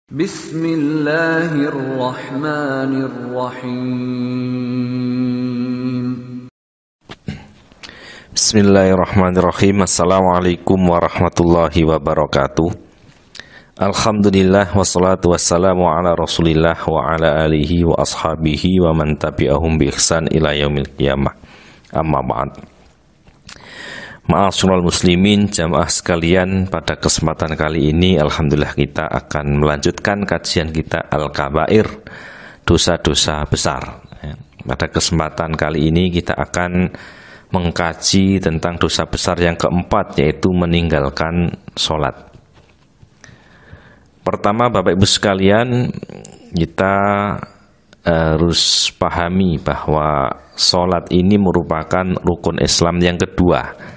Bismillahirrahmanirrahim. Bismillahirrahmanirrahim. Assalamualaikum warahmatullahi wabarakatuh. Alhamdulillah wassalatu wassalamu ala rasulillah wa ala alihi wa ashabihi wa man tabi'ahum bi ihsan ila yaumil qiyamah. Amma ba'd. Ma'asyiral muslimin, jamaah sekalian, pada kesempatan kali ini alhamdulillah kita akan melanjutkan kajian kita Al-Kabair, dosa-dosa besar. Pada kesempatan kali ini kita akan mengkaji tentang dosa besar yang keempat, yaitu meninggalkan sholat. Pertama, Bapak Ibu sekalian, kita harus pahami bahwa sholat ini merupakan rukun Islam yang kedua.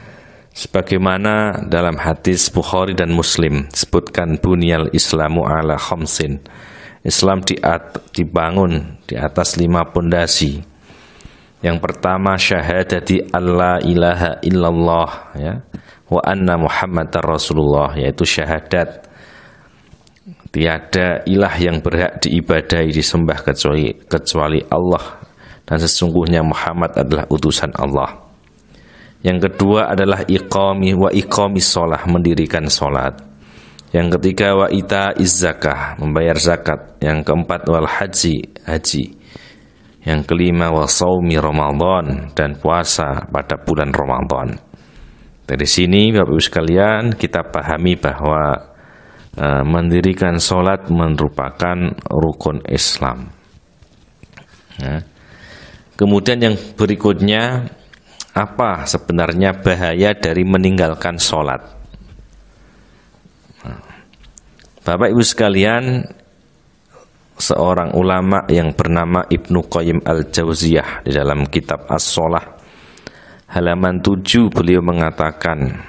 Sebagaimana dalam hadis Bukhari dan Muslim sebutkan, bunyal islamu ala khamsin. Islam dibangun di atas 5 pondasi. Yang pertama, syahadati alla ilaha illallah, ya, wa anna muhammadar rasulullah, yaitu syahadat tiada ilah yang berhak diibadahi, disembah kecuali Allah, dan sesungguhnya Muhammad adalah utusan Allah. Yang kedua adalah iqamis shalah, mendirikan salat. Yang ketiga wa itaiz zakah, membayar zakat. Yang keempat wal haji. Yang kelima wa shaumi Ramadan, dan puasa pada bulan Ramadan. Dari sini Bapak Ibu sekalian, kita pahami bahwa mendirikan salat merupakan rukun Islam. Kemudian yang berikutnya, apa sebenarnya bahaya dari meninggalkan sholat? Bapak Ibu sekalian, seorang ulama yang bernama Ibnu Qayyim al-Jauziyah di dalam kitab As-Shalah halaman 7, beliau mengatakan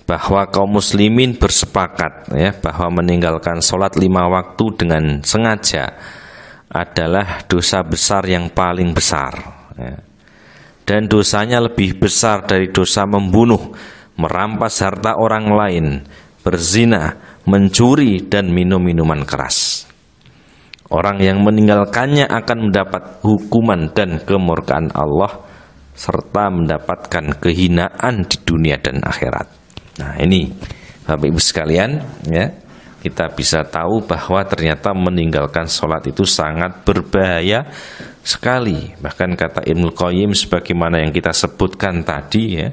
bahwa kaum muslimin bersepakat, ya, bahwa meninggalkan sholat 5 waktu dengan sengaja adalah dosa besar yang paling besar, ya. Dan dosanya lebih besar dari dosa membunuh, merampas harta orang lain, berzina, mencuri, dan minum minuman keras. Orang yang meninggalkannya akan mendapat hukuman dan kemurkaan Allah, serta mendapatkan kehinaan di dunia dan akhirat. Nah, ini Bapak Ibu sekalian, ya, kita bisa tahu bahwa ternyata meninggalkan sholat itu sangat berbahaya sekali. Bahkan kata Ibnu Qayyim, sebagaimana yang kita sebutkan tadi, ya,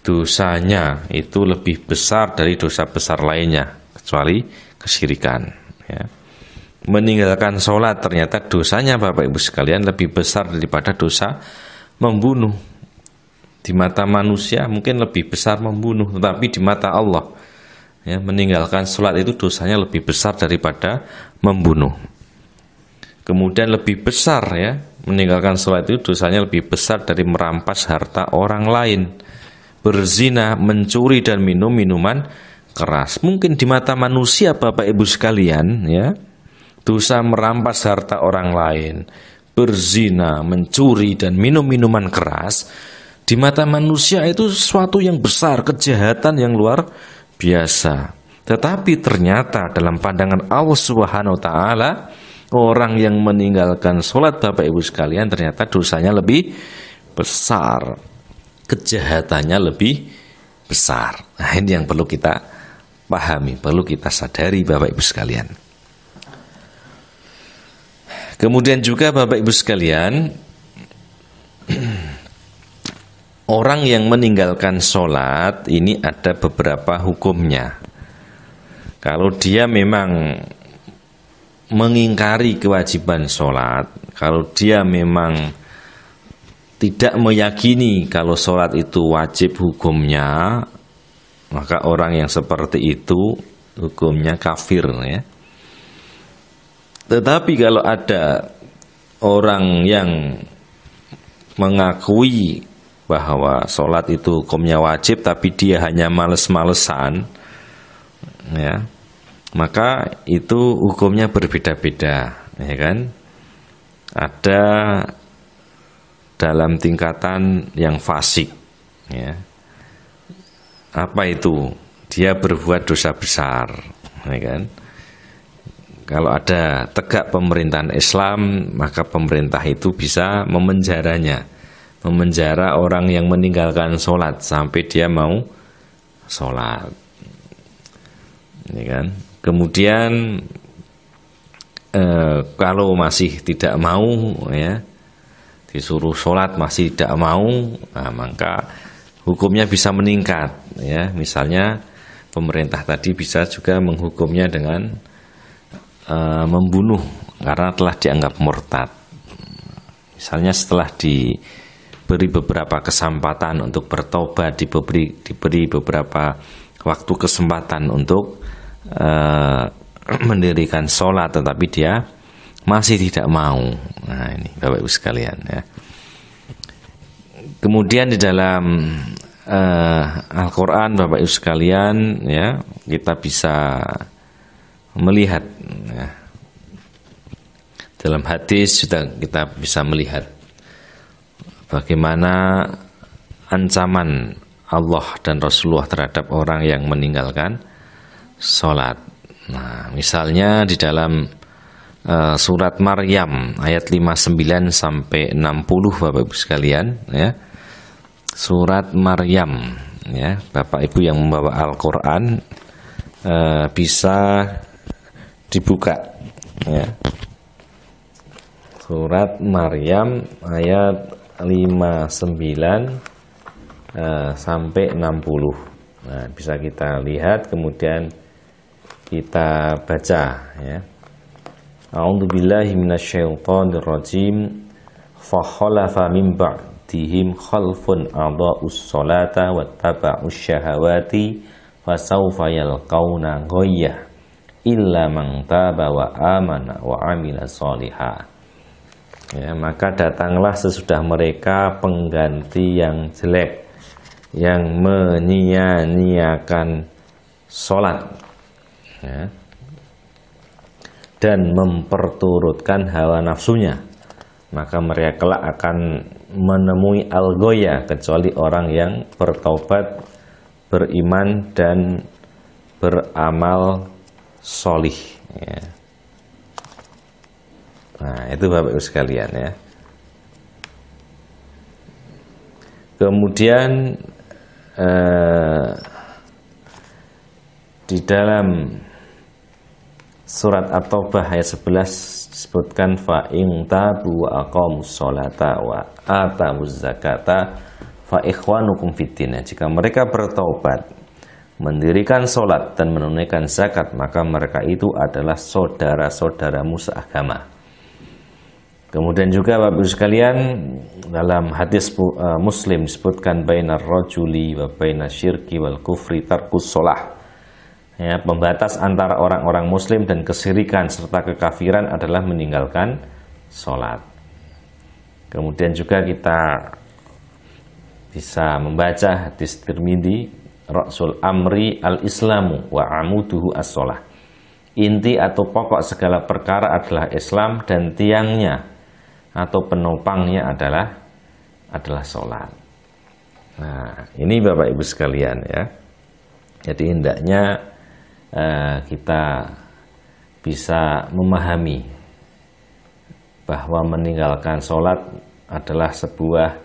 dosanya itu lebih besar dari dosa besar lainnya kecuali kesyirikan, ya. Meninggalkan sholat ternyata dosanya Bapak Ibu sekalian lebih besar daripada dosa membunuh. Di mata manusia mungkin lebih besar membunuh, tetapi di mata Allah, ya, meninggalkan sholat itu dosanya lebih besar daripada membunuh. Kemudian lebih besar, ya, meninggalkan sholat itu dosanya lebih besar dari merampas harta orang lain, berzina, mencuri, dan minum minuman keras. Mungkin di mata manusia Bapak Ibu sekalian, ya, dosa merampas harta orang lain, berzina, mencuri, dan minum minuman keras, di mata manusia itu sesuatu yang besar, kejahatan yang luar biasa. Tetapi ternyata dalam pandangan Allah Subhanahu wa taala, orang yang meninggalkan sholat Bapak Ibu sekalian ternyata dosanya lebih besar, kejahatannya lebih besar. Nah, ini yang perlu kita pahami, perlu kita sadari Bapak Ibu sekalian. Kemudian juga Bapak Ibu sekalian, orang yang meninggalkan sholat ini ada beberapa hukumnya. Kalau dia memang mengingkari kewajiban sholat, kalau dia memang tidak meyakini kalau sholat itu wajib hukumnya, maka orang yang seperti itu hukumnya kafir, ya. Tetapi kalau ada orang yang mengakui bahwa sholat itu hukumnya wajib, tapi dia hanya males-malesan, ya, maka itu hukumnya berbeda-beda, ya kan? Ada dalam tingkatan yang fasik, ya. Apa itu? Dia berbuat dosa besar, ya kan? kalau ada tegak pemerintahan Islam, maka pemerintah itu bisa memenjaranya, memenjara orang yang meninggalkan sholat sampai dia mau sholat, ya kan? Kemudian kalau masih tidak mau, ya, disuruh sholat masih tidak mau, nah, maka hukumnya bisa meningkat, ya. Misalnya pemerintah tadi bisa juga menghukumnya dengan membunuh karena telah dianggap murtad. Misalnya setelah diberi beberapa kesempatan untuk bertobat, diberi beberapa waktu kesempatan untuk mendirikan sholat, tetapi dia masih tidak mau. Nah, ini Bapak Ibu sekalian, ya. Kemudian di dalam Al-Quran, Bapak Ibu sekalian, ya, kita bisa melihat, ya, dalam hadis juga kita bisa melihat bagaimana ancaman Allah dan Rasulullah terhadap orang yang meninggalkan sholat. Nah, misalnya di dalam surat Maryam ayat 59 sampai 60, Bapak Ibu sekalian, ya. Surat Maryam, ya, Bapak Ibu yang membawa Al-Qur'an bisa dibuka, ya. Surat Maryam ayat 59 sampai 60. Nah, bisa kita lihat kemudian kita baca, ya. A'udzubillahi minasyaitonir rajim. Fa khalafa min ba'dihim khalfun adaa'us sholata wattaba'us syahawati fasawfa yalqauna ghayyah illa man taba wa amana wa amila sholihah. Ya, maka datanglah sesudah mereka pengganti yang jelek, yang menyia-nyiakan sholat, ya, dan memperturutkan hawa nafsunya, maka mereka kelak akan menemui al-ghoya, kecuali orang yang bertaubat, beriman dan beramal solih, ya. Nah, itu Bapak Ibu sekalian, ya. Kemudian di dalam surat At-Taubah ayat 11 disebutkan fa in tabu wa aqamus sholata wa atamuz zakata fa ikhwanukum fiddin. Jika mereka bertaubat, mendirikan sholat dan menunaikan zakat, maka mereka itu adalah saudara-saudaramu seagama. Kemudian juga Bapak Ibu sekalian, dalam hadis Muslim disebutkan bainar rajuli wa bainas syirki wal kufri tarkus shalah. Ya, pembatas antara orang-orang muslim dan kesyirikan serta kekafiran adalah meninggalkan sholat. Kemudian juga kita bisa membaca hadis Tirmidzi, Ra'sul amri al-islamu wa amuduhu as-sholah. Inti atau pokok segala perkara adalah Islam dan tiangnya atau penopangnya adalah sholat. Nah, ini Bapak Ibu sekalian, ya. Jadi hendaknya kita bisa memahami bahwa meninggalkan sholat adalah sebuah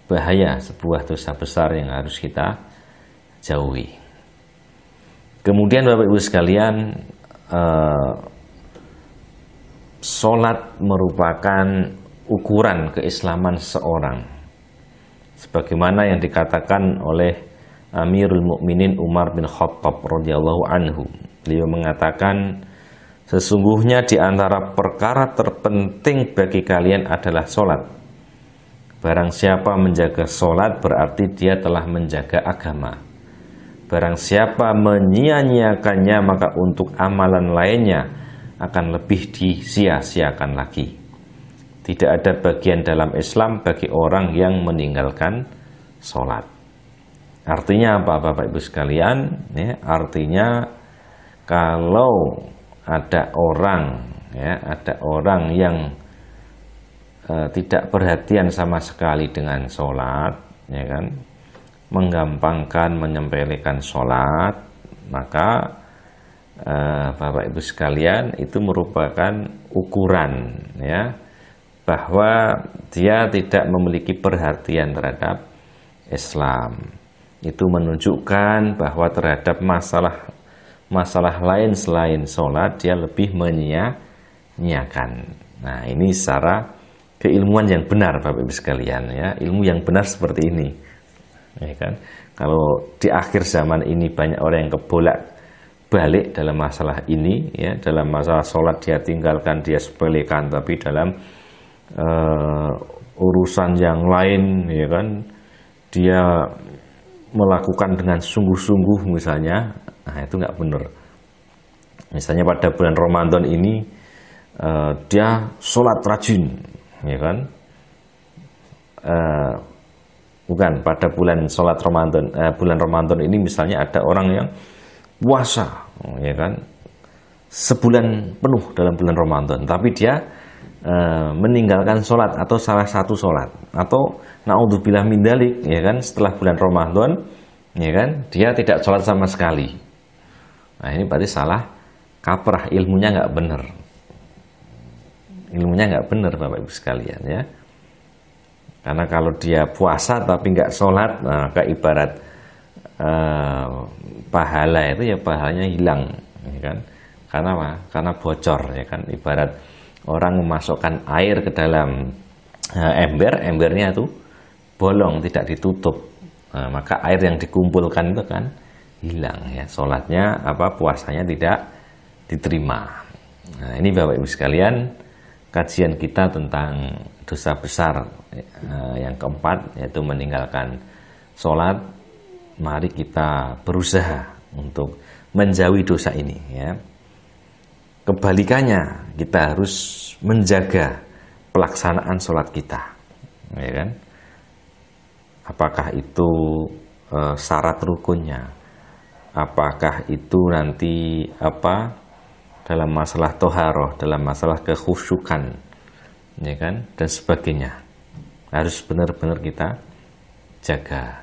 bahaya, sebuah dosa besar yang harus kita jauhi. Kemudian Bapak Ibu sekalian, sholat merupakan ukuran keislaman seorang, sebagaimana yang dikatakan oleh Amirul Mukminin Umar bin Khattab radhiyallahu anhu. Beliau mengatakan, sesungguhnya di antara perkara terpenting bagi kalian adalah sholat. Barang siapa menjaga sholat berarti dia telah menjaga agama. Barang siapa menyia-nyiakannya, maka untuk amalan lainnya akan lebih disia-siakan lagi. Tidak ada bagian dalam Islam bagi orang yang meninggalkan sholat. Artinya apa Bapak Ibu sekalian? Ya, artinya kalau ada orang, ya, ada orang yang tidak perhatian sama sekali dengan sholat, ya kan, menggampangkan, menyempelekan sholat, maka Bapak Ibu sekalian, itu merupakan ukuran ya, bahwa dia tidak memiliki perhatian terhadap Islam. Itu menunjukkan bahwa terhadap masalah lain selain sholat dia lebih menyia-nyiakan. Nah, ini secara keilmuan yang benar Bapak Ibu sekalian ya, ilmu yang benar seperti ini. Ya kan? Kalau di akhir zaman ini banyak orang yang kebolak-balik dalam masalah ini ya, dalam masalah sholat dia tinggalkan, dia sepelekan, tapi dalam urusan yang lain ya kan dia melakukan dengan sungguh-sungguh misalnya, nah itu nggak benar. Misalnya pada bulan Ramadan ini dia sholat rajin ya kan, bukan pada bulan sholat Ramadan, bulan Ramadan ini misalnya ada orang yang puasa ya kan sebulan penuh dalam bulan Ramadan, tapi dia meninggalkan sholat atau salah satu sholat, atau naudzubillah min dzalik ya kan, setelah bulan Ramadan ya kan dia tidak sholat sama sekali. Nah, ini berarti salah kaprah, ilmunya nggak benar, Bapak Ibu sekalian ya. Karena kalau dia puasa tapi nggak sholat, nah, maka ibarat pahala itu ya pahalanya hilang ya kan. Karena apa? Karena bocor ya kan, ibarat orang memasukkan air ke dalam ember, embernya itu bolong, tidak ditutup. Nah, maka air yang dikumpulkan itu kan hilang ya, sholatnya puasanya tidak diterima. Nah, ini Bapak Ibu sekalian, kajian kita tentang dosa besar yang keempat, yaitu meninggalkan sholat. Mari kita berusaha untuk menjauhi dosa ini ya. Kebalikannya, kita harus menjaga pelaksanaan sholat kita ya kan. Apakah itu syarat rukunnya, apakah itu nanti dalam masalah toharoh, dalam masalah kekhusyukan ya kan, dan sebagainya, harus benar-benar kita jaga.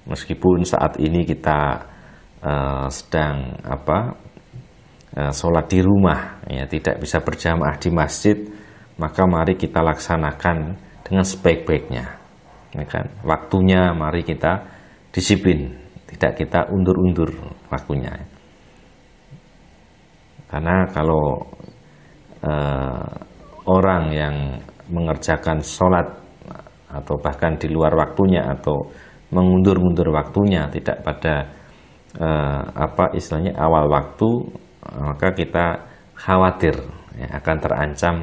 Meskipun saat ini kita sedang sholat di rumah ya, tidak bisa berjamaah di masjid, maka mari kita laksanakan dengan sebaik-baiknya ya kan. Waktunya mari kita disiplin, tidak kita undur-undur waktunya. Karena kalau orang yang mengerjakan sholat atau bahkan di luar waktunya atau mengundur-mundur waktunya, tidak pada istilahnya awal waktu, maka kita khawatir ya, akan terancam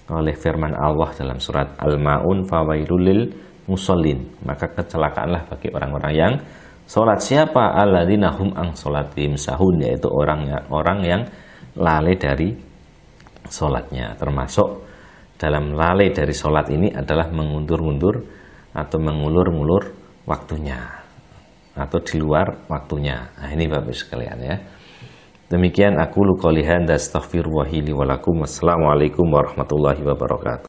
oleh firman Allah dalam surat Al-Ma'un, fawailul lil musallin, maka kecelakaanlah bagi orang-orang yang sholat. Siapa? Alladzina hum an sholatihim sahun, yaitu orang yang lalai dari sholatnya. Termasuk dalam lalai dari sholat ini adalah mengundur-undur atau mengulur-ngulur waktunya atau di luar waktunya. Nah, ini Bapak sekalian ya. Demikian aku qouli hadza, astaghfirullahi li wa lakum. Wassalamualaikum warahmatullahi wabarakatuh.